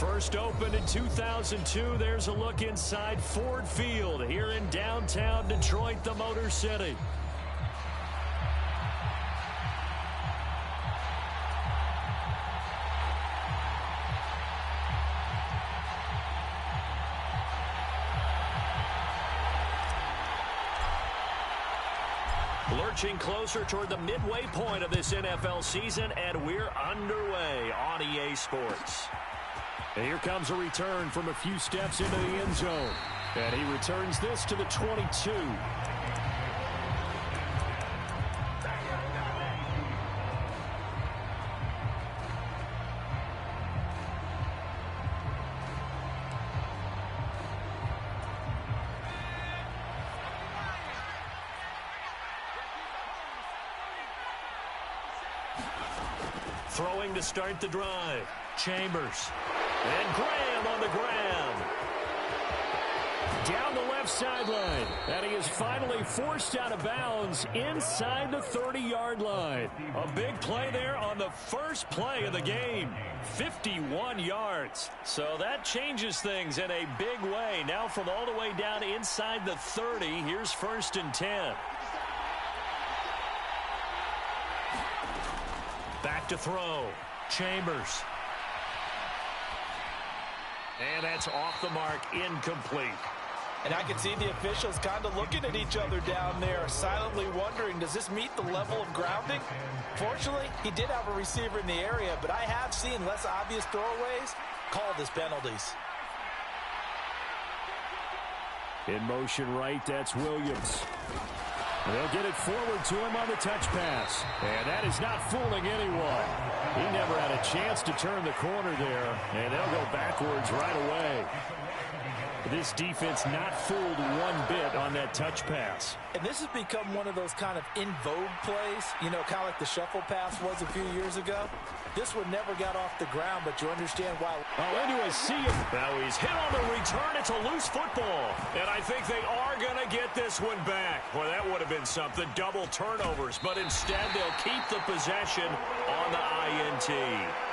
First opened in 2002, there's a look inside Ford Field here in downtown Detroit, the Motor City. Lurching closer toward the midway point of this NFL season, and we're underway on EA Sports. And here comes a return from a few steps into the end zone. And he returns this to the 22. Throwing to start the drive. Chambers. And Graham on the grab. Down the left sideline. And he is finally forced out of bounds inside the 30-yard line. A big play there on the first play of the game. 51 yards. So that changes things in a big way. Now from all the way down inside the 30, here's 1st and 10. Back to throw. Chambers. And that's off the mark, incomplete. And I can see the officials kind of looking at each other down there, silently wondering, does this meet the level of grounding? Fortunately, he did have a receiver in the area, but I have seen less obvious throwaways called as penalties. In motion right, that's Williams. They'll get it forward to him on the touch pass. And that is not fooling anyone. He never had a chance to turn the corner there. And they'll go backwards right away. This defense not fooled one bit on that touch pass. And this has become one of those kind of in vogue plays, you know, kind of like the shuffle pass was a few years ago. This one never got off the ground, but you understand why. Oh, into a sea of... Now he's hit on the return. It's a loose football. And I think they are going to get this one back. Well, that would have been something. Double turnovers. But instead, they'll keep the possession on the INT.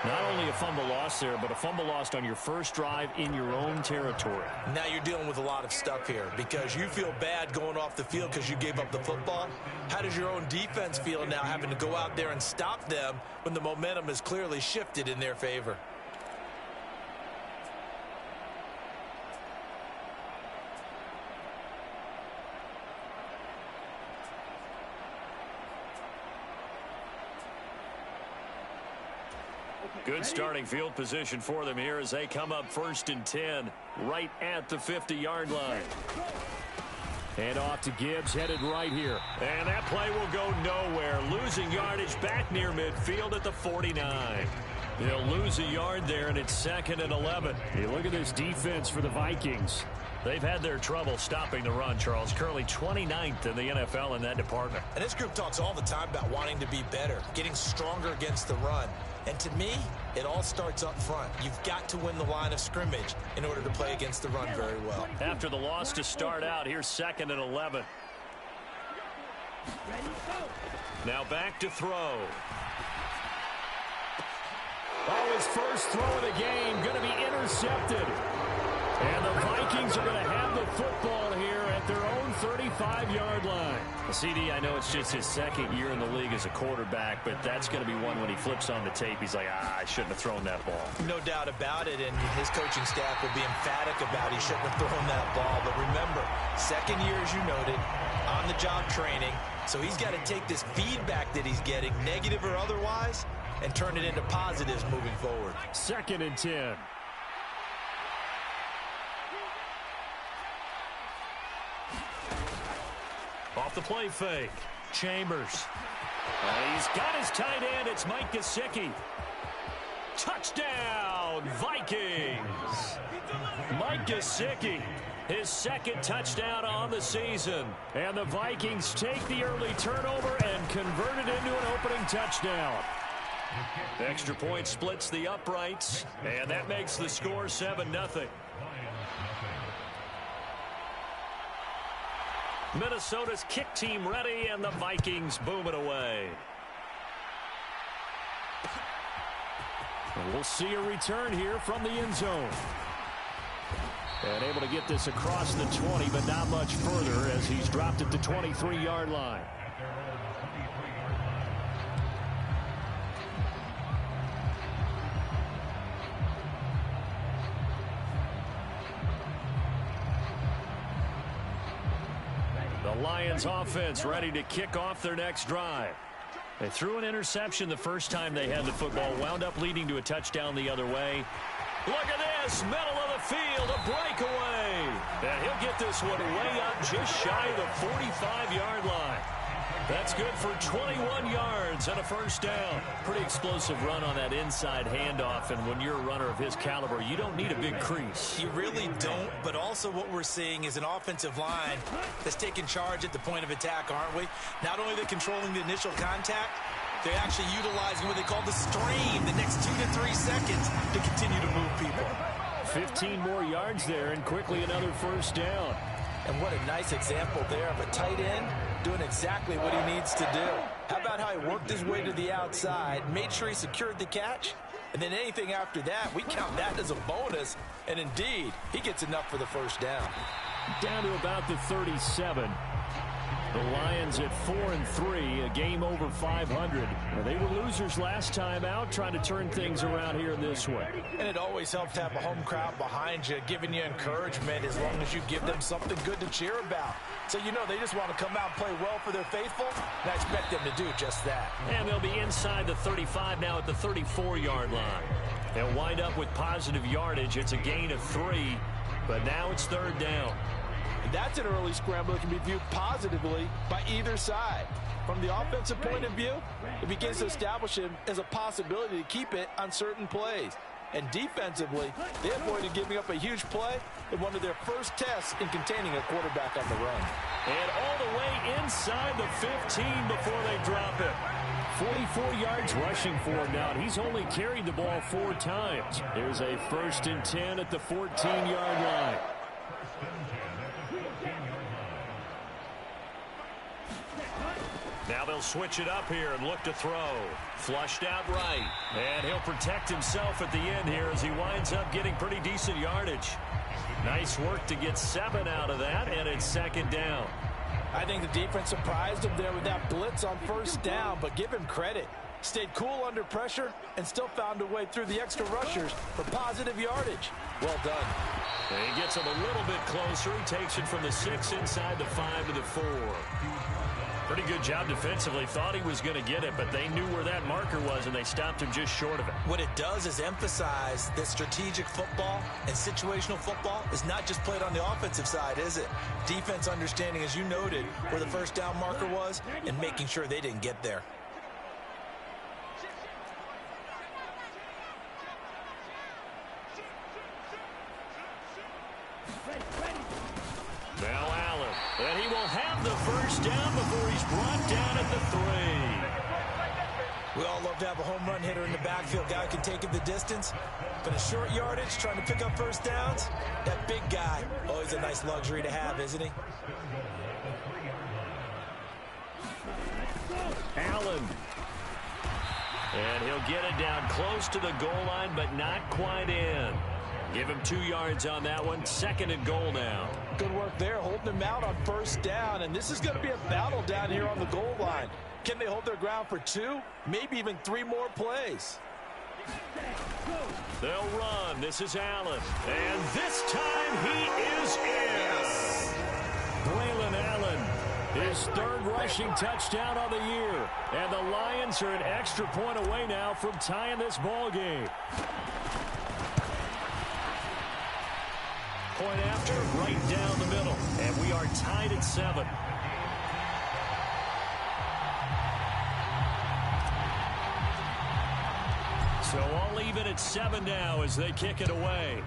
Not only a fumble loss there, but a fumble lost on your first drive in your own territory. Now you're dealing with a lot of stuff here because you feel bad going off the field because you gave up the football. How does your own defense feel now having to go out there and stop them when the momentum is clearly shifted in their favor? Good starting field position for them here as they come up 1st and 10 right at the 50-yard line. And off to Gibbs, headed right here. And that play will go nowhere. Losing yardage back near midfield at the 49. They'll lose a yard there, and it's 2nd and 11. Hey, look at this defense for the Vikings. They've had their trouble stopping the run, Charles. Currently 29th in the NFL in that department. And this group talks all the time about wanting to be better, getting stronger against the run. And to me, it all starts up front. You've got to win the line of scrimmage in order to play against the run very well. After the loss to start out, here's 2nd and 11. Now back to throw. Oh, his first throw of the game going to be intercepted. And the Vikings are going to have the football here at their own 35-yard line. CD, I know it's just his 2nd year in the league as a quarterback, but that's going to be one when he flips on the tape. He's like, I shouldn't have thrown that ball. No doubt about it, and his coaching staff will be emphatic about he shouldn't have thrown that ball. But remember, 2nd year, as you noted, on-the-job training. So he's got to take this feedback that he's getting, negative or otherwise, and turn it into positives moving forward. 2nd and 10. Off the play fake. Chambers. He's got his tight end. It's Mike Gesicki. Touchdown, Vikings. Mike Gesicki, his 2nd touchdown on the season. And the Vikings take the early turnover and convert it into an opening touchdown. Extra point splits the uprights, and that makes the score 7-0. Minnesota's kick team ready, and the Vikings boom it away. We'll see a return here from the end zone. And able to get this across the 20, but not much further as he's dropped at the 23-yard line. The Lions offense ready to kick off their next drive. They threw an interception the first time they had the football, wound up leading to a touchdown the other way. Look at this, middle of the field, a breakaway. And he'll get this one way up just shy of the 45-yard line. That's good for 21 yards and a first down. Pretty explosive run on that inside handoff, and when you're a runner of his caliber, you don't need a big crease. You really don't, but also what we're seeing is an offensive line that's taking charge at the point of attack, aren't we? Not only are they controlling the initial contact, they're actually utilizing what they call the stream, the next 2 to 3 seconds to continue to move people. 15 more yards there and quickly another first down. And what a nice example there of a tight end doing exactly what he needs to do. How about how he worked his way to the outside, made sure he secured the catch, and then anything after that, we count that as a bonus. And indeed, he gets enough for the first down. Down to about the 37. The Lions at 4-3, a game over 500. They were losers last time out, trying to turn things around here this way. And it always helps to have a home crowd behind you, giving you encouragement as long as you give them something good to cheer about. So you know they just want to come out and play well for their faithful, and I expect them to do just that. And they'll be inside the 35 now at the 34-yard line. They'll wind up with positive yardage. It's a gain of 3, but now it's third down. And that's an early scramble that can be viewed positively by either side. From the offensive point of view, it begins to establish him as a possibility to keep it on certain plays. And defensively, they avoided giving up a huge play in one of their first tests in containing a quarterback on the run. And all the way inside the 15 before they drop it. 44 yards rushing for him now. He's only carried the ball 4 times. There's a 1st and 10 at the 14-yard line. Now they'll switch it up here and look to throw. Flushed out right. And he'll protect himself at the end here as he winds up getting pretty decent yardage. Nice work to get 7 out of that, and it's second down. I think the defense surprised him there with that blitz on first down, but give him credit. Stayed cool under pressure and still found a way through the extra rushers for positive yardage. Well done. And he gets him a little bit closer. He takes it from the 6 inside the 5 to the 4. Pretty good job defensively. Thought he was going to get it, but they knew where that marker was, and they stopped him just short of it. What it does is emphasize that strategic football and situational football is not just played on the offensive side, is it? Defense understanding, as you noted, where the first down marker was and making sure they didn't get there. Now Allen, and he will have the first down before he's brought down at the 3. We all love to have a home run hitter in the backfield. Guy can take it the distance, but a short yardage, trying to pick up first downs, that big guy, always a nice luxury to have, isn't he? Allen. And he'll get it down close to the goal line, but not quite in. Give him 2 yards on that one. 2nd and goal now. Good work there, holding him out on first down. And this is going to be a battle down here on the goal line. Can they hold their ground for 2, maybe even 3 more plays? They'll run. This is Allen. And this time he is in. Braylon Allen, his 3rd rushing touchdown of the year. And the Lions are an extra point away now from tying this ball game. Point after, right down the middle. And we are tied at 7. So all even at 7 now as they kick it away.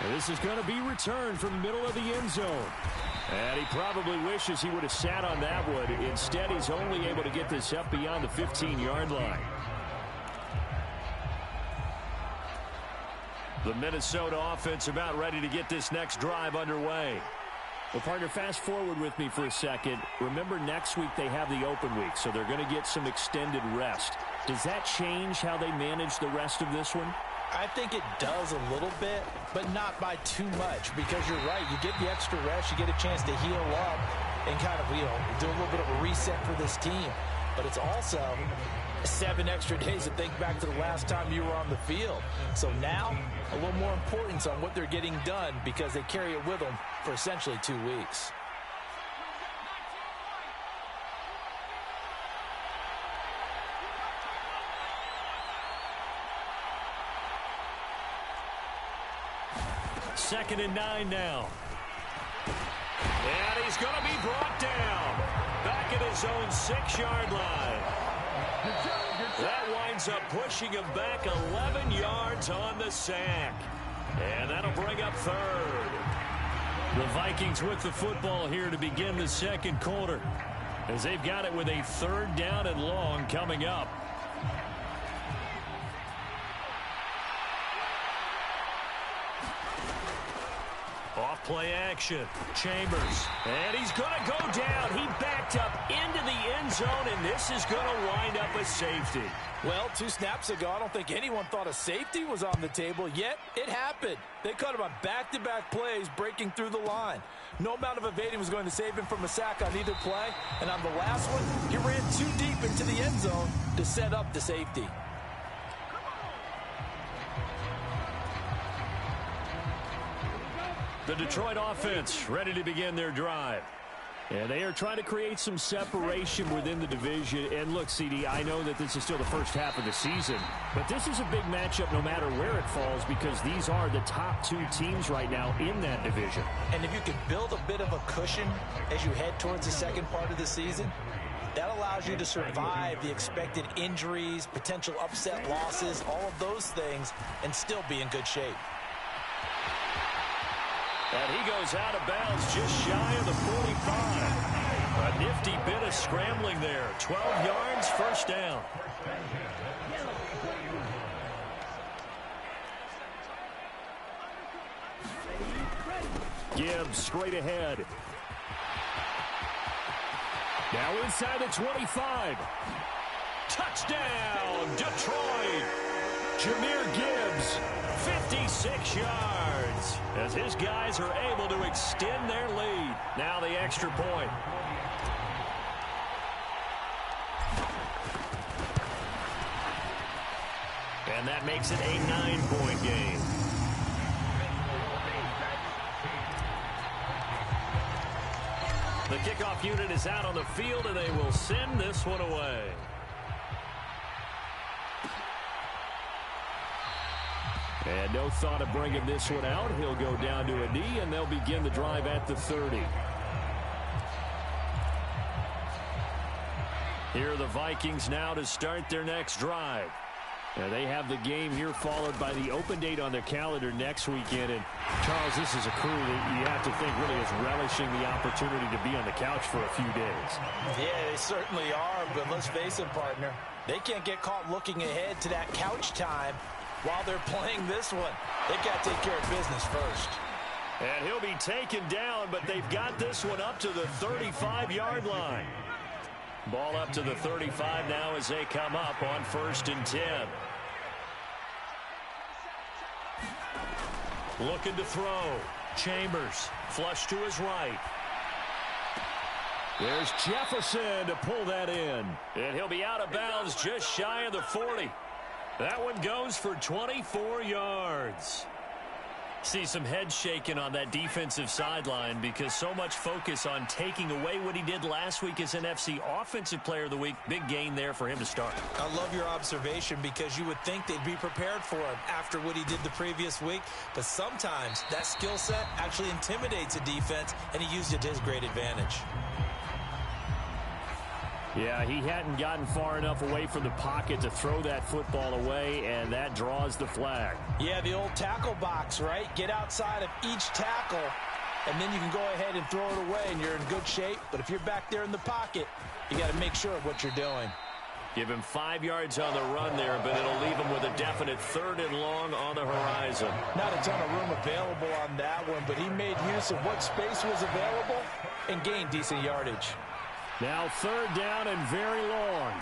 And this is going to be returned from the middle of the end zone. And he probably wishes he would have sat on that one. Instead, he's only able to get this up beyond the 15-yard line. The Minnesota offense about ready to get this next drive underway. Well, partner, fast forward with me for a second. Remember, next week they have the open week, so they're going to get some extended rest. Does that change how they manage the rest of this one? I think it does a little bit, but not by too much, because you're right. You get the extra rest, you get a chance to heal up and kind of, do a little bit of a reset for this team. But it's also 7 extra days to think back to the last time you were on the field. So now, a little more importance on what they're getting done because they carry it with them for essentially 2 weeks. Second and 9 now. And he's going to be brought down. Back at his own 6-yard line. That winds up pushing him back 11 yards on the sack. And that'll bring up third. The Vikings with the football here to begin the second quarter, as they've got it with a 3rd down and long coming up. Off play action. Chambers. And he's going to go down. He backed up into the end zone, and this is going to wind up a safety. Well, 2 snaps ago, I don't think anyone thought a safety was on the table, yet it happened. They caught him on back-to-back plays, breaking through the line. No amount of evading was going to save him from a sack on either play, and on the last one, he ran too deep into the end zone to set up the safety. The Detroit offense ready to begin their drive. And they are trying to create some separation within the division. And look, CD, I know that this is still the first half of the season, but this is a big matchup no matter where it falls, because these are the top 2 teams right now in that division. And if you can build a bit of a cushion as you head towards the second part of the season, that allows you to survive the expected injuries, potential upset losses, all of those things, and still be in good shape. And he goes out of bounds just shy of the 45. A nifty bit of scrambling there. 12 yards, first down. Gibbs straight ahead. Now inside the 25. Touchdown, Detroit. Jahmyr Gibbs, 56 yards, as his guys are able to extend their lead. Now the extra point. And that makes it a 9-point game. The kickoff unit is out on the field, and they will send this one away. And no thought of bringing this one out. He'll go down to a knee, and they'll begin the drive at the 30. Here are the Vikings now to start their next drive. They have the game here followed by the open date on their calendar next weekend. And, Charles, this is a crew that you have to think really is relishing the opportunity to be on the couch for a few days. Yeah, they certainly are, but let's face it, partner. They can't get caught looking ahead to that couch time while they're playing this one. They've got to take care of business first. And he'll be taken down, but they've got this one up to the 35-yard line. Ball up to the 35 now as they come up on 1st and 10. Looking to throw. Chambers, flush to his right. There's Jefferson to pull that in. And he'll be out of bounds just shy of the 40. That one goes for 24 yards. See some head shaking on that defensive sideline because so much focus on taking away what he did last week as NFC Offensive Player of the Week. Big gain there for him to start. I love your observation because you would think they'd be prepared for him after what he did the previous week. But sometimes that skill set actually intimidates a defense, and he used it to his great advantage. Yeah, he hadn't gotten far enough away from the pocket to throw that football away, and that draws the flag. Yeah, the old tackle box, right? Get outside of each tackle, and then you can go ahead and throw it away, and you're in good shape. But if you're back there in the pocket, you got to make sure of what you're doing. Give him 5 yards on the run there, but it'll leave him with a definite 3rd and long on the horizon. Not a ton of room available on that one, but he made use of what space was available and gained decent yardage. Now 3rd down and very long.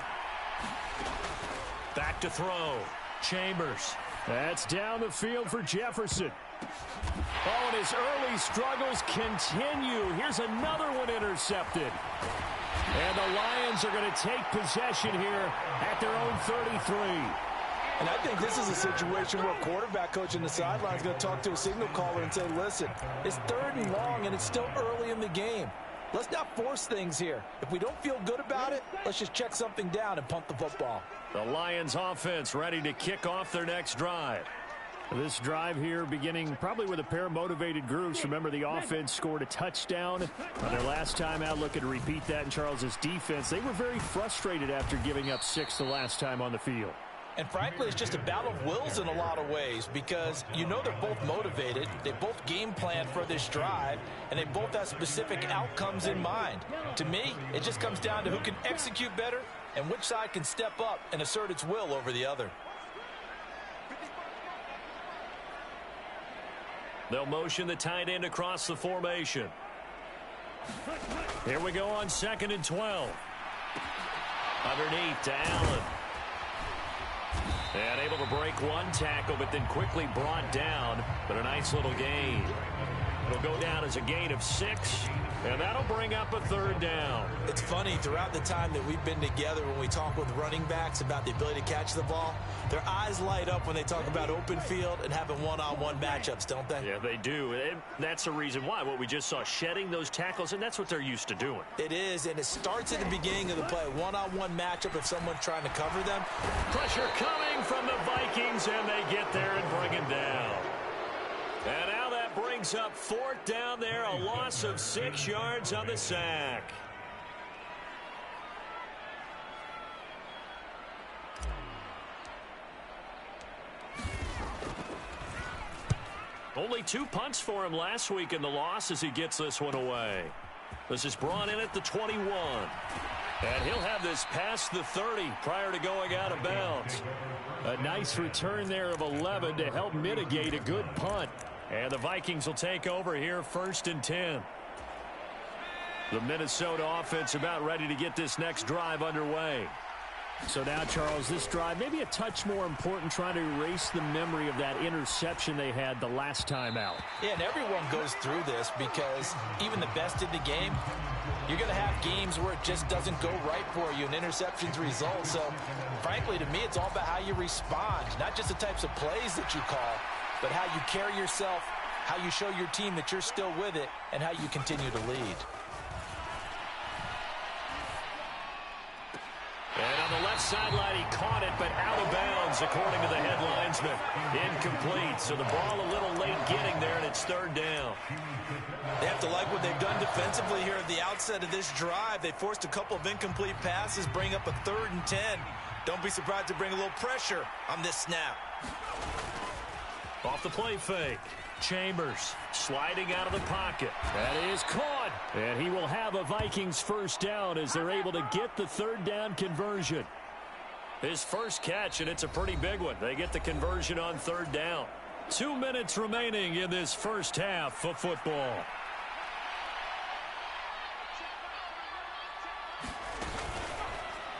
Back to throw. Chambers. That's down the field for Jefferson. Oh, and his early struggles continue. Here's another one intercepted. And the Lions are going to take possession here at their own 33. And I think this is a situation where a quarterback coach in the sideline is going to talk to a signal caller and say, listen, it's 3rd and long and it's still early in the game. Let's not force things here. If we don't feel good about it, let's just check something down and punt the football. The Lions offense ready to kick off their next drive. This drive here beginning probably with a pair of motivated groups. Remember, the offense scored a touchdown on their last time out. Looking to repeat that in Charles's defense. They were very frustrated after giving up 6 the last time on the field. And frankly, it's just a battle of wills in a lot of ways because you know they're both motivated. They both game plan for this drive, and they both have specific outcomes in mind. To me, it just comes down to who can execute better and which side can step up and assert its will over the other. They'll motion the tight end across the formation. Here we go on 2nd and 12. Underneath to Allen. And able to break one tackle, but then quickly brought down. But a nice little gain. It'll go down as a gain of 6. And that'll bring up a 3rd down. It's funny, throughout the time that we've been together, when we talk with running backs about the ability to catch the ball, their eyes light up when they talk about open field and having one-on-one matchups, don't they? Yeah, they do. And that's the reason why. What we just saw, shedding those tackles, and that's what they're used to doing. It is, and it starts at the beginning of the play. One-on-one matchup if someone's trying to cover them. Pressure coming from the Vikings, and they get there and bring him down. And now that brings up 4th down there, a loss of 6 yards on the sack. Only 2 punts for him last week in the loss as he gets this one away. This is brought in at the 21. And he'll have this past the 30 prior to going out of bounds. A nice return there of 11 to help mitigate a good punt. And the Vikings will take over here 1st and 10. The Minnesota offense about ready to get this next drive underway. So now, Charles, this drive maybe a touch more important, trying to erase the memory of that interception they had the last time out. Yeah, and everyone goes through this because even the best in the game, you're going to have games where it just doesn't go right for you and interceptions result. So, frankly, to me, it's all about how you respond, not just the types of plays that you call, but how you carry yourself, how you show your team that you're still with it, and how you continue to lead. And on the left sideline, he caught it, but out of bounds, according to the head linesman. Incomplete, so the ball a little late getting there, and it's 3rd down. They have to like what they've done defensively here at the outset of this drive. They forced a couple of incomplete passes, bring up a 3rd and 10. Don't be surprised to bring a little pressure on this snap. Off the play fake. Chambers sliding out of the pocket. That is caught. And he will have a Vikings 1st down as they're able to get the 3rd down conversion. His first catch, and it's a pretty big one. They get the conversion on 3rd down. 2 minutes remaining in this first half of football.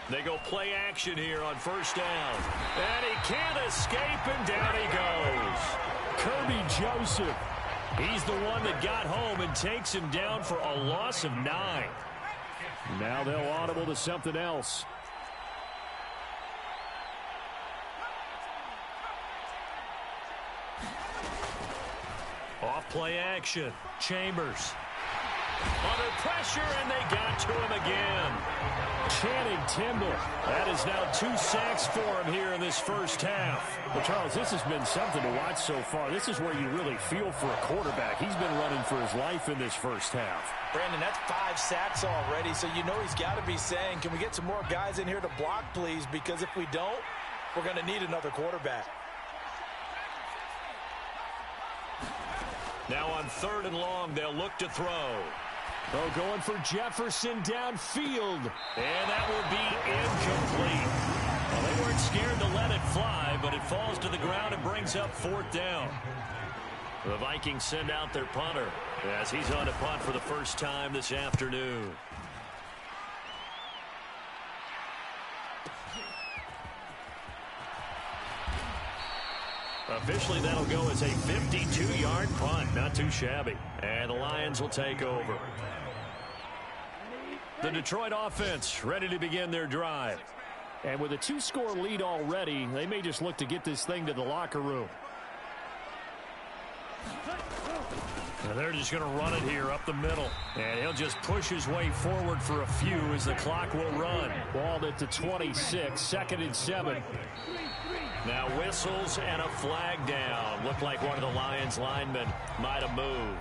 They go play action here on 1st down. And he can't escape, and down he goes. Kirby Joseph. He's the one that got home and takes him down for a loss of 9. Now they'll audible to something else. Off play action. Chambers. Under pressure, and they got to him again. Channing Tindall. That is now 2 sacks for him here in this first half. Well, Charles, this has been something to watch so far. This is where you really feel for a quarterback. He's been running for his life in this first half. Brandon, that's 5 sacks already, so you know he's got to be saying, can we get some more guys in here to block, please? Because if we don't, we're going to need another quarterback. Now on 3rd and long, they'll look to throw. Oh, going for Jefferson downfield. And that will be incomplete. Well, they weren't scared to let it fly, but it falls to the ground and brings up 4th down. The Vikings send out their punter as he's on to punt for the first time this afternoon. Officially, that'll go as a 52-yard punt. Not too shabby. And the Lions will take over. The Detroit offense ready to begin their drive. And with a 2-score lead already, they may just look to get this thing to the locker room. And they're just going to run it here up the middle. And he'll just push his way forward for a few as the clock will run. Ball at the 26, 2nd and 7. Now whistles and a flag down. Looked like one of the Lions linemen might have moved.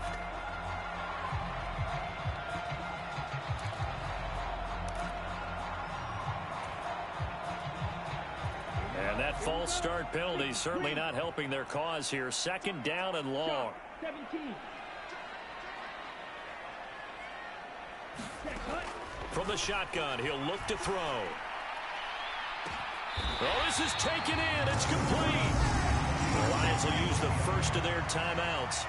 And that false start penalty certainly not helping their cause here. 2nd down and long. 17. From the shotgun, he'll look to throw. Oh, this is taken in. It's complete. The Lions will use the first of their timeouts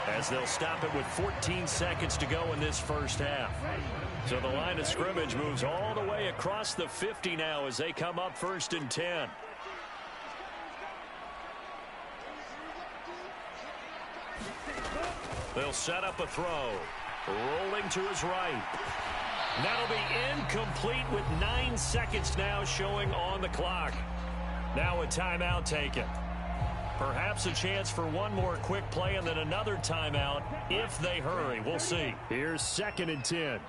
as they'll stop it with 14 seconds to go in this first half. So the line of scrimmage moves all the way across the 50 now as they come up 1st and 10. They'll set up a throw. Rolling to his right. That'll be incomplete with 9 seconds now showing on the clock. Now a timeout taken. Perhaps a chance for one more quick play and then another timeout if they hurry. We'll see. Here's 2nd and 10.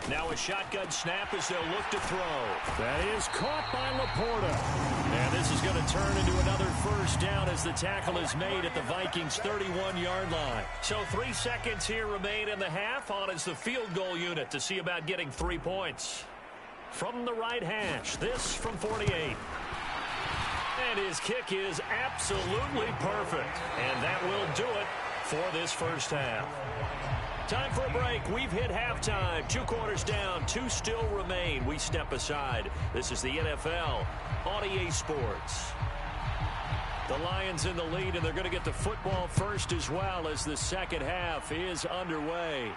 Now a shotgun snap as they'll look to throw. That is caught by Laporta. And this is going to turn into another first down as the tackle is made at the Vikings' 31-yard line. So 3 seconds here remain in the half. On is the field goal unit to see about getting 3 points. From the right hash, this from 48. And his kick is absolutely perfect. And that will do it for this first half. Time for a break. We've hit halftime. 2 quarters down. 2 still remain. We step aside. This is the NFL on EA Sports. The Lions in the lead, and they're going to get the football first as well as the second half is underway.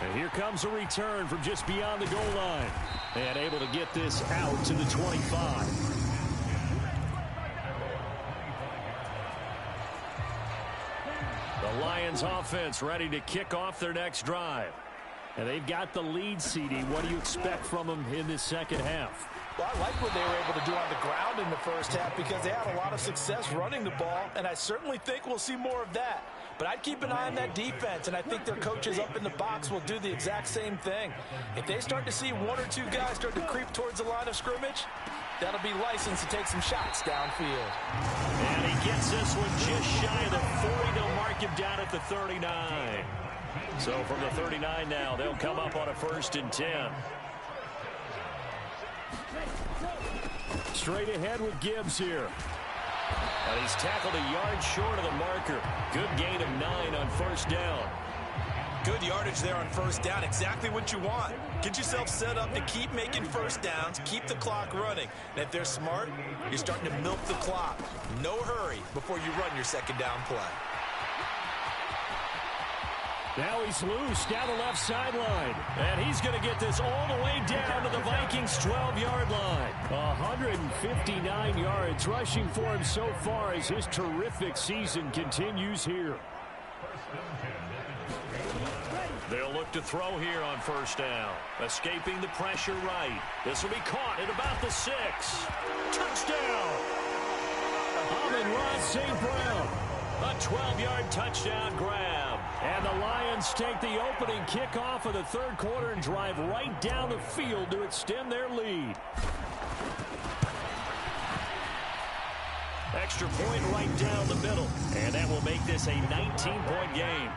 And here comes a return from just beyond the goal line. And able to get this out to the 25. The Lions offense ready to kick off their next drive. And they've got the lead, CD. What do you expect from them in this second half? Well, I like what they were able to do on the ground in the first half because they had a lot of success running the ball, and I certainly think we'll see more of that. But I'd keep an eye on that defense, and I think their coaches up in the box will do the exact same thing. If they start to see 1 or 2 guys start to creep towards the line of scrimmage, that'll be licensed to take some shots downfield. And he gets this one just shy of the 40. They'll mark him down at the 39. So from the 39 now, they'll come up on a 1st and 10. Straight ahead with Gibbs here. And he's tackled a yard short of the marker. Good gain of 9 on 1st down. Good yardage there on 1st down. Exactly what you want. Get yourself set up to keep making 1st downs, keep the clock running. And if they're smart, you're starting to milk the clock. No hurry before you run your 2nd down play. Now he's loose down the left sideline. And he's going to get this all the way down to the Vikings' 12-yard line. 159 yards rushing for him so far as his terrific season continues here. They'll look to throw here on 1st down. Escaping the pressure right. This will be caught at about the 6. Touchdown! Amon-Ra St. Brown. A 12-yard touchdown grab. And the Lions take the opening kickoff of the 3rd quarter and drive right down the field to extend their lead. Extra point right down the middle. And that will make this a 19-point game.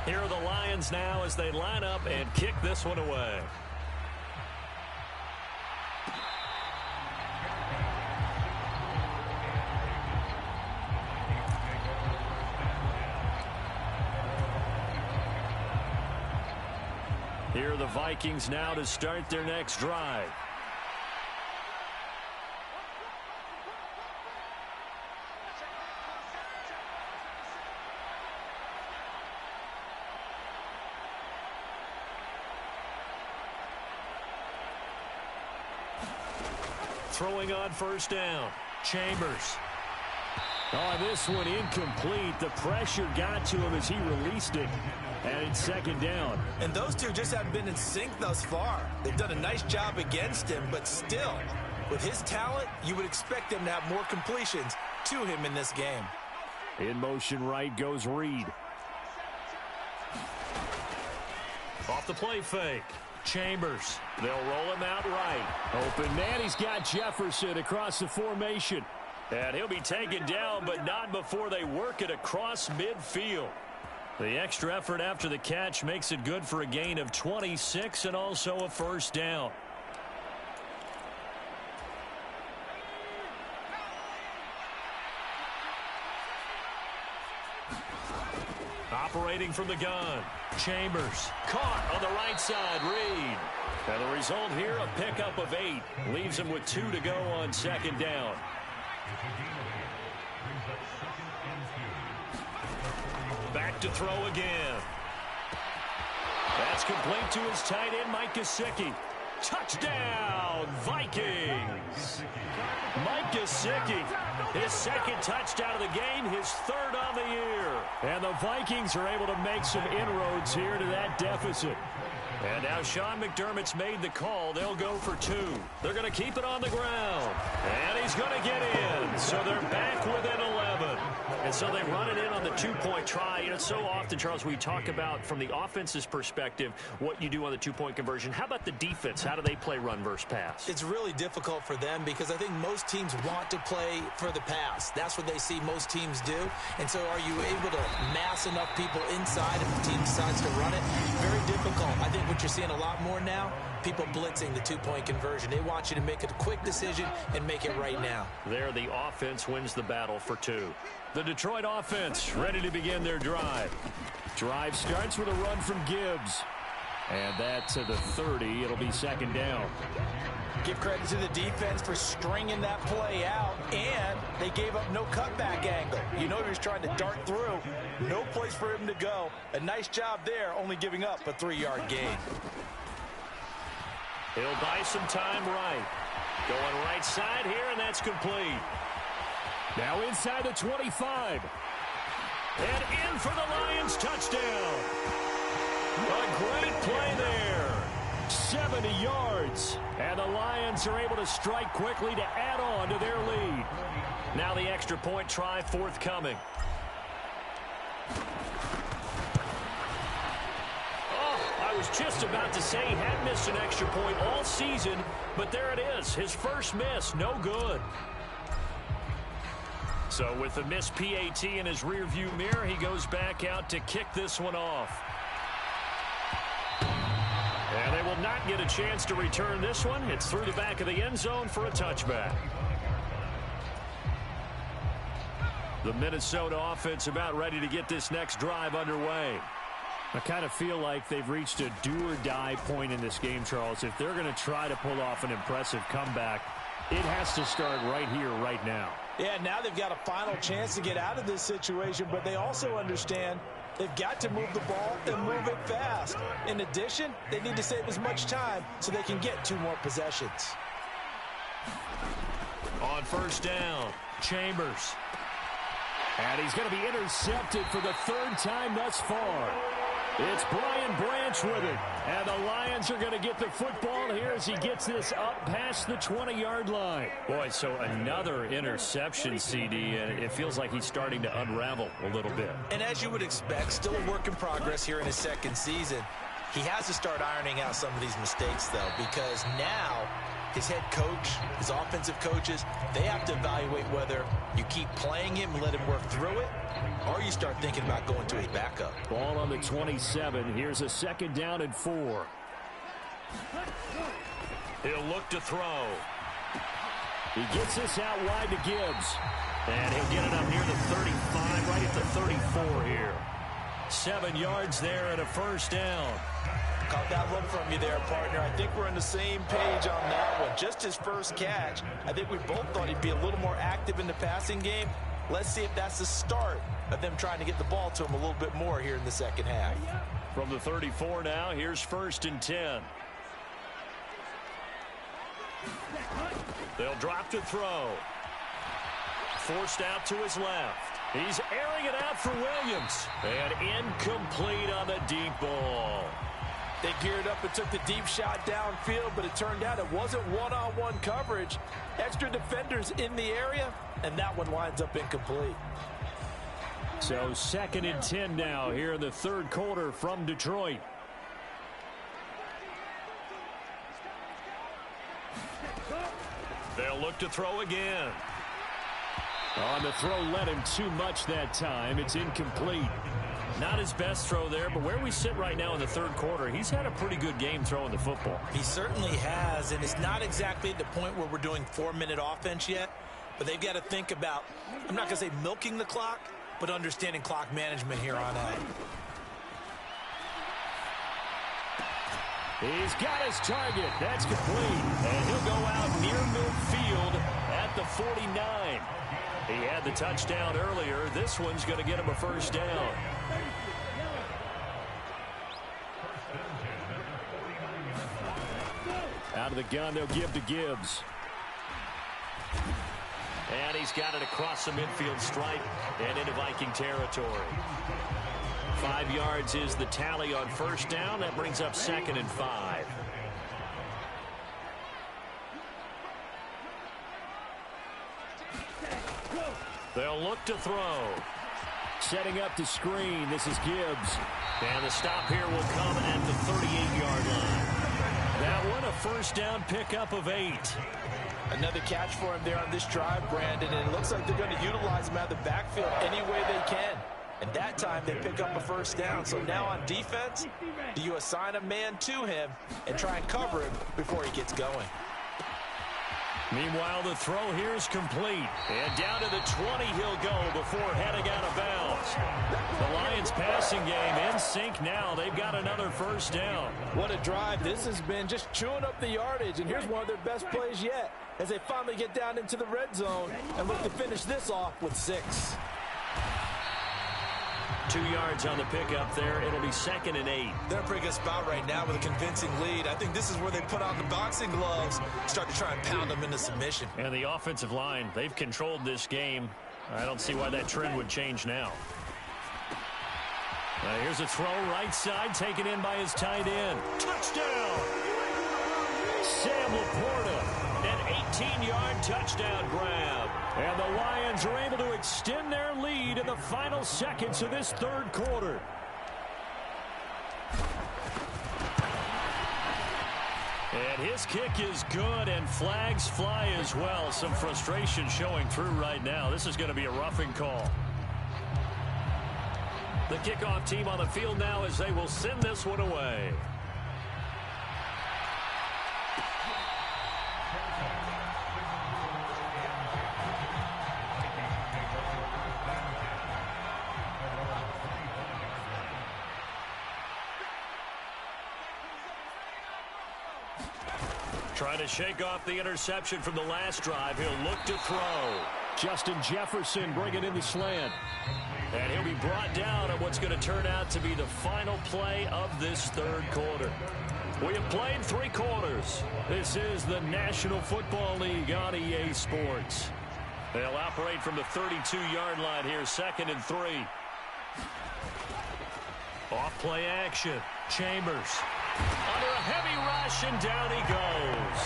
Here are the Lions now as they line up and kick this one away. Here are the Vikings now to start their next drive. Throwing on first down. Chambers. Oh, this one incomplete. The pressure got to him as he released it. And it's second down. And those two just haven't been in sync thus far. They've done a nice job against him, but still, with his talent, you would expect them to have more completions to him in this game. In motion right goes Reed. Off the play fake. Chambers. They'll roll him out right. Open man. He's got Jefferson across the formation. And he'll be taken down, but not before they work it across midfield. The extra effort after the catch makes it good for a gain of 26 and also a first down. Operating from the gun. Chambers. Caught on the right side. Reed. And the result here, a pickup of 8. Leaves him with 2 to go on second down. Back to throw again. That's complete to his tight end, Mike Gesicki. Touchdown, Vikings. Mike Gesicki, his second touchdown of the game, his third on the year. And the Vikings are able to make some inroads here to that deficit. And now Sean McDermott's made the call. They'll go for 2. They're going to keep it on the ground. And he's going to get in. So they're back within 11. And so they run it in on the 2-point try. You know, so often, Charles, we talk about from the offense's perspective what you do on the 2-point conversion. How about the defense? How do they play run versus pass? It's really difficult for them because I think most teams want to play for the pass. That's what they see most teams do. And so are you able to mass enough people inside if the team decides to run it? Very difficult. I think what you're seeing a lot more now, people blitzing the 2-point conversion. They want you to make a quick decision and make it right now. There, the offense wins the battle for 2. The Detroit offense ready to begin their drive. Drive starts with a run from Gibbs. And that's to the 30. It'll be second down. Give credit to the defense for stringing that play out, and they gave up no cutback angle. You know he was trying to dart through. No place for him to go. A nice job there, only giving up a 3-yard gain. He'll buy some time right. Going right side here, and that's complete. Now inside the 25. And in for the Lions touchdown. A great play there. 70 yards. And the Lions are able to strike quickly to add on to their lead. Now the extra point try forthcoming. I was just about to say he had missed an extra point all season, but there it is. His first miss, no good. So with the missed PAT in his rearview mirror, he goes back out to kick this one off. And they will not get a chance to return this one. It's through the back of the end zone for a touchback. The Minnesota offense about ready to get this next drive underway. I kind of feel like they've reached a do-or-die point in this game, Charles. If they're going to try to pull off an impressive comeback, it has to start right here, right now. Yeah, now they've got a final chance to get out of this situation, but they also understand they've got to move the ball and move it fast. In addition, they need to save as much time so they can get 2 more possessions. On first down, Chambers. And he's going to be intercepted for the 3rd time thus far. It's Brian Branch with it. And the Lions are going to get the football here as he gets this up past the 20-yard line. Boy, so another interception, CD, and it feels like he's starting to unravel a little bit. And as you would expect, still a work in progress here in his second season. He has to start ironing out some of these mistakes, though, because now his head coach, his offensive coaches, they have to evaluate whether you keep playing him and let him work through it, or you start thinking about going to his backup. Ball on the 27. Here's a 2nd down and 4. He'll look to throw. He gets this out wide to Gibbs. And he'll get it up near the 35, right at the 34 here. 7 yards there and a first down. Caught that look from you there, partner. I think we're on the same page on that one. Just his first catch. I think we both thought he'd be a little more active in the passing game. Let's see if that's the start of them trying to get the ball to him a little bit more here in the second half. From the 34 now, here's 1st and 10. They'll drop to throw. Forced out to his left. He's airing it out for Williams. And incomplete on the deep ball. They geared up and took the deep shot downfield, but it turned out it wasn't one-on-one coverage. Extra defenders in the area, and that one winds up incomplete. So 2nd and 10 now here in the 3rd quarter from Detroit. They'll look to throw again. On the throw, led him too much that time. It's incomplete. Not his best throw there, but where we sit right now in the 3rd quarter, he's had a pretty good game throwing the football. He certainly has, and it's not exactly at the point where we're doing 4-minute offense yet, but they've got to think about, I'm not going to say milking the clock, but understanding clock management here on out. He's got his target. That's complete. And he'll go out near midfield at the 49. He had the touchdown earlier. This one's going to get him a 1st down. Out of the gun, they'll give to Gibbs. And he's got it across the midfield stripe and into Viking territory. 5 yards is the tally on 1st down. That brings up 2nd and 5. They'll look to throw. Setting up the screen. This is Gibbs. And the stop here will come at the 38-yard line. That one, a 1st down pickup of 8. Another catch for him there on this drive, Brandon, and it looks like they're going to utilize him out of the backfield any way they can. And that time they pick up a 1st down. So now on defense, do you assign a man to him and try and cover him before he gets going? Meanwhile, the throw here is complete. And down to the 20 he'll go before heading out of bounds. The Lions passing game in sync now. They've got another 1st down. What a drive. This has been just chewing up the yardage. And here's one of their best plays yet as they finally get down into the red zone and look to finish this off with 6. 2 yards on the pickup there. It'll be 2nd and 8. They're in a pretty good spot right now with a convincing lead. I think this is where they put on the boxing gloves, start to try and pound them into submission. And the offensive line, they've controlled this game. I don't see why that trend would change now. Here's a throw right side, taken in by his tight end. Touchdown! Sam Laporta. An 18-yard touchdown grab. And the Lions are able to extend their lead in the final seconds of this 3rd quarter. And his kick is good, and flags fly as well. Some frustration showing through right now. This is going to be a roughing call. The kickoff team on the field now as they will send this one away. Trying to shake off the interception from the last drive. He'll look to throw. Justin Jefferson bringing in the slant. And he'll be brought down at what's going to turn out to be the final play of this 3rd quarter. We have played 3 quarters. This is the National Football League on EA Sports. They'll operate from the 32-yard line here, 2nd and 3. Off play action. Chambers. Under a heavy rush, and down he goes.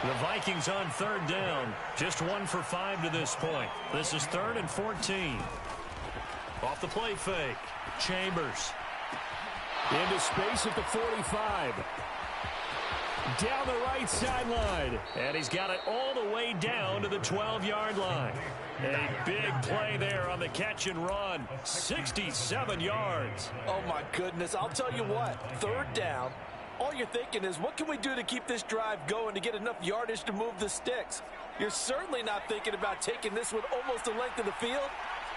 The Vikings on 3rd down. Just 1 for 5 to this point. This is 3rd and 14. Off the play fake. Chambers. Into space at the 45. Down the right sideline. And he's got it all the way down to the 12-yard line. A big play there on the catch and run. 67 yards. Oh, my goodness. I'll tell you what. 3rd down. All you're thinking is, what can we do to keep this drive going to get enough yardage to move the sticks? You're certainly not thinking about taking this one almost the length of the field.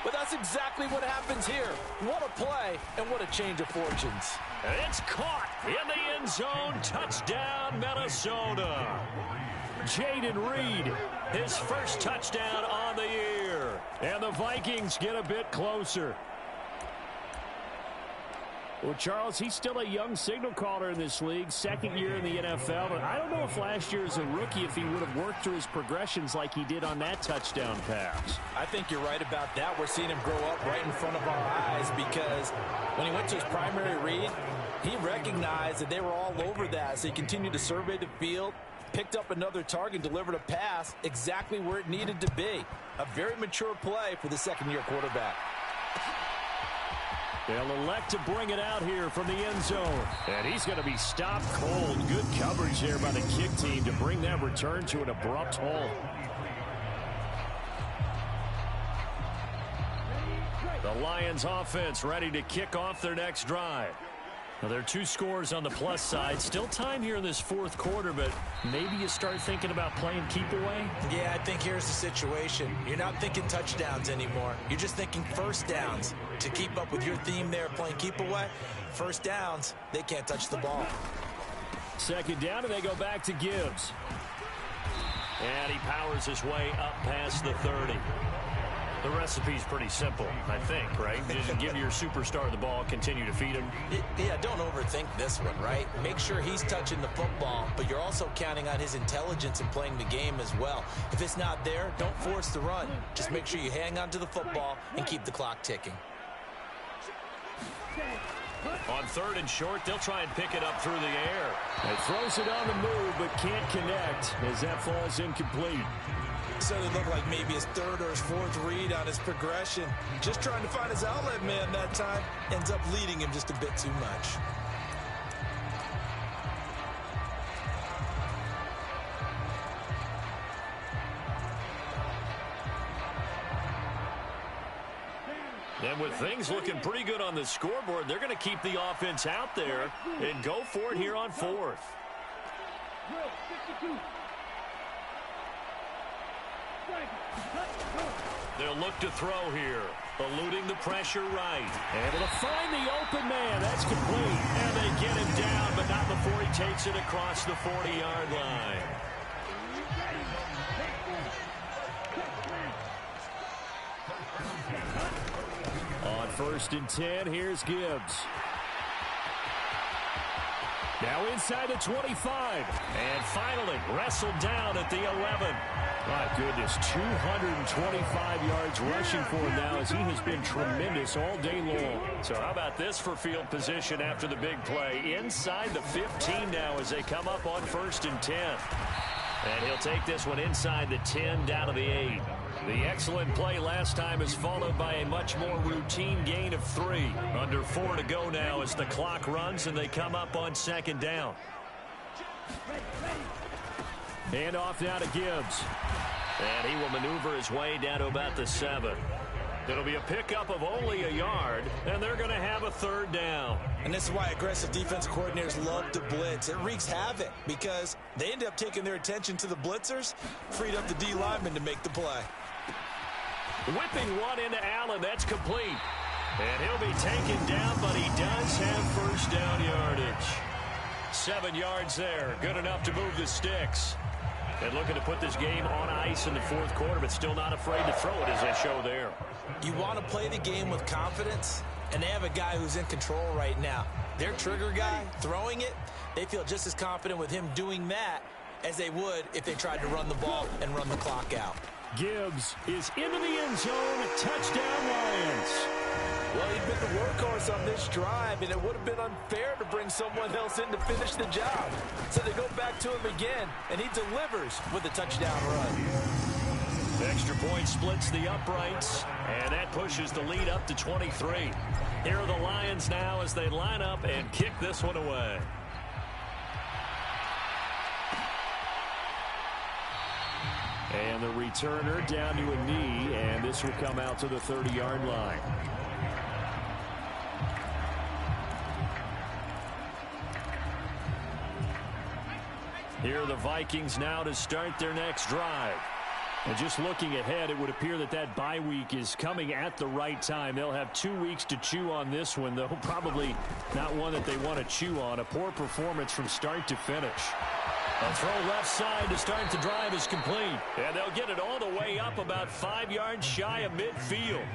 but that's exactly what happens here. What a play, and what a change of fortunes. It's caught in the end zone. Touchdown, Minnesota. Jayden Reed, his first touchdown on the year. And the Vikings get a bit closer. Well, Charles, he's still a young signal caller in this league, second year in the NFL. But I don't know if last year as a rookie, if he would have worked through his progressions like he did on that touchdown pass. I think you're right about that. We're seeing him grow up right in front of our eyes because when he went to his primary read, he recognized that they were all over that. So he continued to survey the field, picked up another target, delivered a pass exactly where it needed to be. A very mature play for the second-year quarterback. They'll elect to bring it out here from the end zone. And he's going to be stopped cold. Good coverage there by the kick team to bring that return to an abrupt halt. The Lions offense ready to kick off their next drive. Now, there are 2 scores on the plus side. Still time here in this fourth quarter, but maybe you start thinking about playing keep away? Yeah, I think here's the situation. You're not thinking touchdowns anymore. You're just thinking first downs. To keep up with your theme there, playing keep away, first downs, they can't touch the ball. Second down, and they go back to Gibbs. And he powers his way up past the 30. The recipe's pretty simple, I think, right? Just give your superstar the ball, continue to feed him. Yeah, don't overthink this one, right? Make sure he's touching the football, but you're also counting on his intelligence in playing the game as well. If it's not there, don't force the run. Just make sure you hang on to the football and keep the clock ticking. On third and short, they'll try and pick it up through the air. He throws it on the move, but can't connect as that falls incomplete. So it looked like maybe his third or his fourth read on his progression. Just trying to find his outlet man that time. Ends up leading him just a bit too much. And with things looking pretty good on the scoreboard, they're going to keep the offense out there and go for it here on fourth. They'll look to throw here, eluding the pressure right. Able to find the open man. That's complete. And they get him down, but not before he takes it across the 40-yard line. On first and 10, here's Gibbs. Now inside the 25. And finally wrestled down at the 11. My goodness, 225 yards rushing for him now as he has been tremendous all day long. So how about this for field position after the big play? Inside the 15 now as they come up on first and 10. And he'll take this one inside the 10 down to the 8. The excellent play last time is followed by a much more routine gain of 3. Under 4 to go now as the clock runs and they come up on second down. Hand off now to Gibbs. And he will maneuver his way down to about the 7. It'll be a pickup of only a yard, and they're going to have a third down. And this is why aggressive defense coordinators love to blitz. It wreaks havoc because they end up taking their attention to the blitzers, freed up the D lineman to make the play. Whipping one into Allen. That's complete. And he'll be taken down, but he does have first down yardage. 7 yards there. Good enough to move the sticks. And looking to put this game on ice in the fourth quarter, but still not afraid to throw it as they show there. You want to play the game with confidence, and they have a guy who's in control right now. Their trigger guy throwing it, they feel just as confident with him doing that as they would if they tried to run the ball and run the clock out. Gibbs is into the end zone. Touchdown, Lions. Well, he'd been the workhorse on this drive, and it would have been unfair to bring someone else in to finish the job. So they go back to him again, and he delivers with a touchdown run. Extra point splits the uprights, and that pushes the lead up to 23. Here are the Lions now as they line up and kick this one away. And the returner down to a knee, and this will come out to the 30-yard line. Here are the Vikings now to start their next drive. And just looking ahead, it would appear that that bye week is coming at the right time. They'll have 2 weeks to chew on this one, though probably not one that they want to chew on. A poor performance from start to finish. A throw left side to start the drive is complete. And they'll get it all the way up about 5 yards shy of midfield.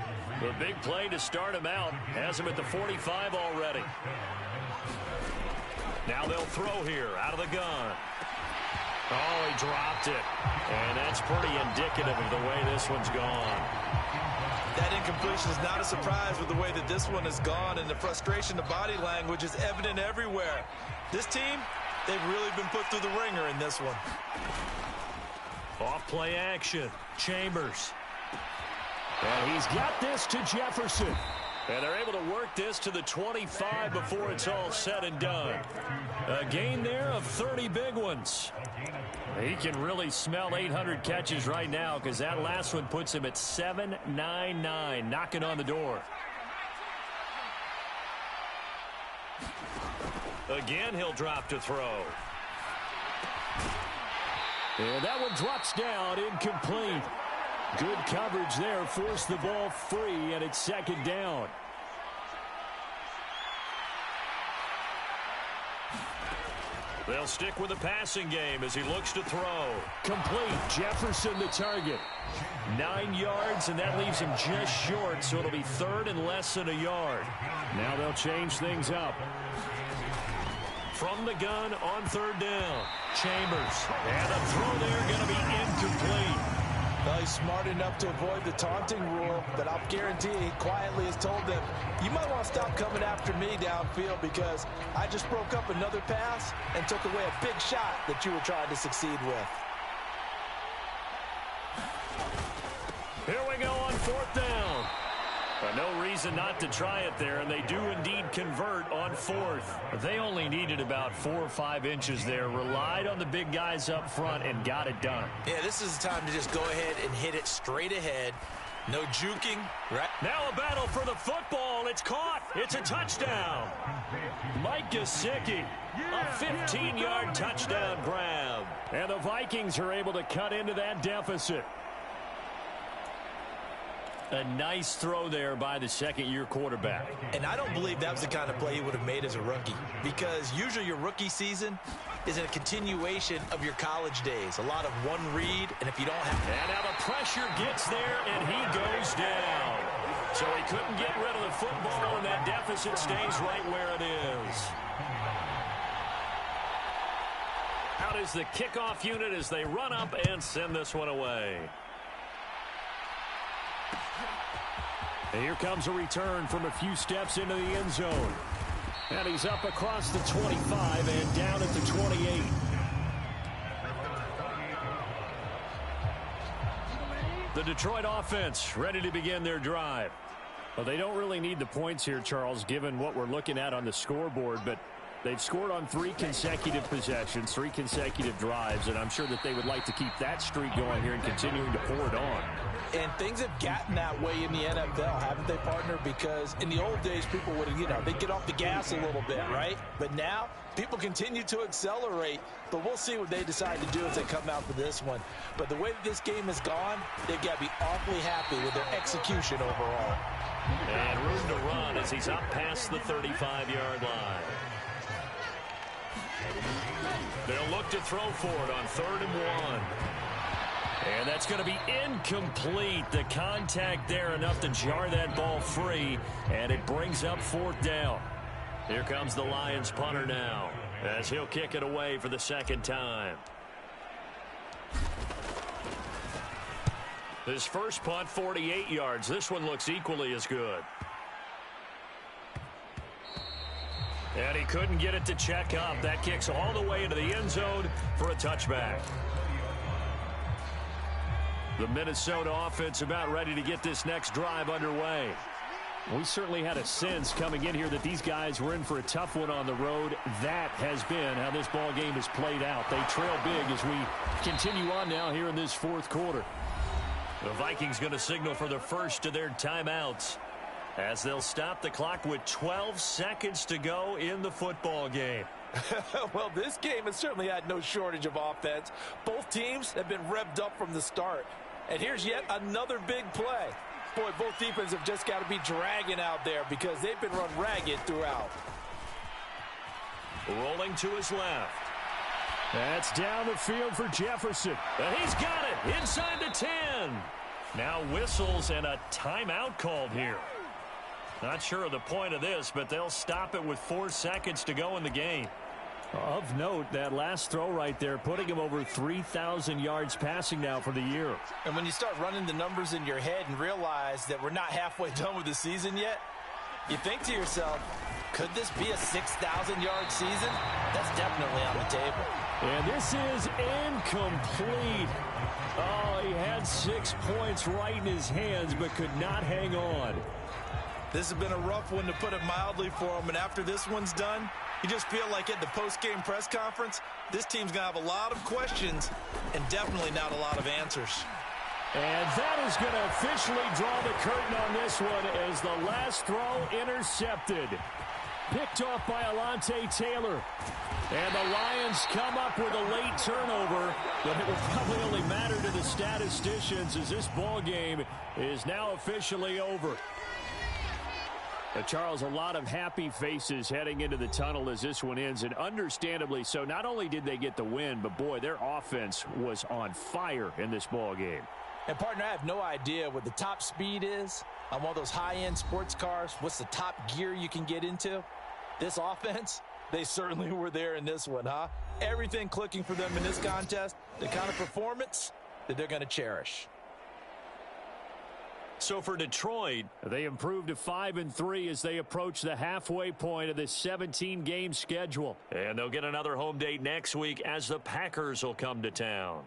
The big play to start him out has him at the 45 already. Now they'll throw here out of the gun. Oh, he dropped it. And that's pretty indicative of the way this one's gone. That incompletion is not a surprise with the way that this one has gone, and the frustration, the body language is evident everywhere. This team, they've really been put through the ringer in this one. Off play action. Chambers. And he's got this to Jefferson. And they're able to work this to the 25 before it's all said and done. A gain there of 30 big ones. He can really smell 800 catches right now because that last one puts him at 799, knocking on the door. Again, he'll drop to throw. And that one drops down, incomplete. Good coverage there, forced the ball free, and it's second down. They'll stick with the passing game as he looks to throw. Complete. Jefferson the target. 9 yards, and that leaves him just short, so it'll be third and less than a yard. Now they'll change things up. From the gun on third down. Chambers. And the throw there going to be incomplete. Well, he's smart enough to avoid the taunting rule, but I'll guarantee he quietly has told them, you might want to stop coming after me downfield because I just broke up another pass and took away a big shot that you were trying to succeed with. Here we go on fourth down. No reason not to try it there, and they do indeed convert on fourth. They only needed about 4 or 5 inches there, relied on the big guys up front, and got it done. Yeah, this is the time to just go ahead and hit it straight ahead. No juking. Right. Now a battle for the football. It's caught. It's a touchdown. Mike Gesicki, a 15-yard touchdown grab. And the Vikings are able to cut into that deficit. A nice throw there by the second-year quarterback. And I don't believe that was the kind of play he would have made as a rookie, because usually your rookie season is a continuation of your college days. A lot of one read, and if you don't have... And now the pressure gets there, and he goes down. So he couldn't get rid of the football, and that deficit stays right where it is. Out is the kickoff unit as they run up and send this one away. And here comes a return from a few steps into the end zone. And he's up across the 25 and down at the 28. The Detroit offense ready to begin their drive. Well, they don't really need the points here, Charles, given what we're looking at on the scoreboard, but they've scored on 3 consecutive possessions, 3 consecutive drives, and I'm sure that they would like to keep that streak going here and continuing to pour it on. And things have gotten that way in the NFL, haven't they, partner? Because in the old days, people would, they'd get off the gas a little bit, right? But now, people continue to accelerate. But we'll see what they decide to do as they come out for this one. But the way that this game has gone, they've got to be awfully happy with their execution overall. And room to run as he's up past the 35-yard line. They'll look to throw for it on 3rd and 1. And that's going to be incomplete. The contact there enough to jar that ball free, and it brings up 4th down. Here comes the Lions punter now as he'll kick it away for the 2nd time. His first punt, 48 yards. This one looks equally as good. And he couldn't get it to check up. That kicks all the way into the end zone for a touchback. The Minnesota offense about ready to get this next drive underway. We certainly had a sense coming in here that these guys were in for a tough one on the road. That has been how this ball game has played out. They trail big as we continue on now here in this 4th quarter. The Vikings going to signal for the first of their timeouts as they'll stop the clock with 12 seconds to go in the football game. Well, this game has certainly had no shortage of offense. Both teams have been revved up from the start. And here's yet another big play. Boy, both defenses have just got to be dragging out there because they've been run ragged throughout. Rolling to his left. That's down the field for Jefferson. And he's got it inside the 10. Now whistles and a timeout called here. Not sure of the point of this, but they'll stop it with 4 seconds to go in the game. Of note, that last throw right there, putting him over 3,000 yards passing now for the year. And when you start running the numbers in your head and realize that we're not halfway done with the season yet, you think to yourself, could this be a 6,000-yard season? That's definitely on the table. And this is incomplete. Oh, he had 6 points right in his hands, but could not hang on. This has been a rough one, to put it mildly, for him. And after this one's done, you just feel like at the post-game press conference, this team's going to have a lot of questions and definitely not a lot of answers. And that is going to officially draw the curtain on this one as the last throw intercepted. Picked off by Alontae Taylor. And the Lions come up with a late turnover, but it will probably only matter to the statisticians as this ball game is now officially over. Charles, a lot of happy faces heading into the tunnel as this one ends, and understandably so. Not only did they get the win, but boy, their offense was on fire in this ball game. And partner, I have no idea what the top speed is on one of those high-end sports cars. What's the top gear you can get into? This offense, they certainly were there in this one, huh? Everything clicking for them in this contest, the kind of performance that they're going to cherish. So for Detroit, they improved to 5-3 as they approach the halfway point of this 17-game schedule. And they'll get another home date next week as the Packers will come to town.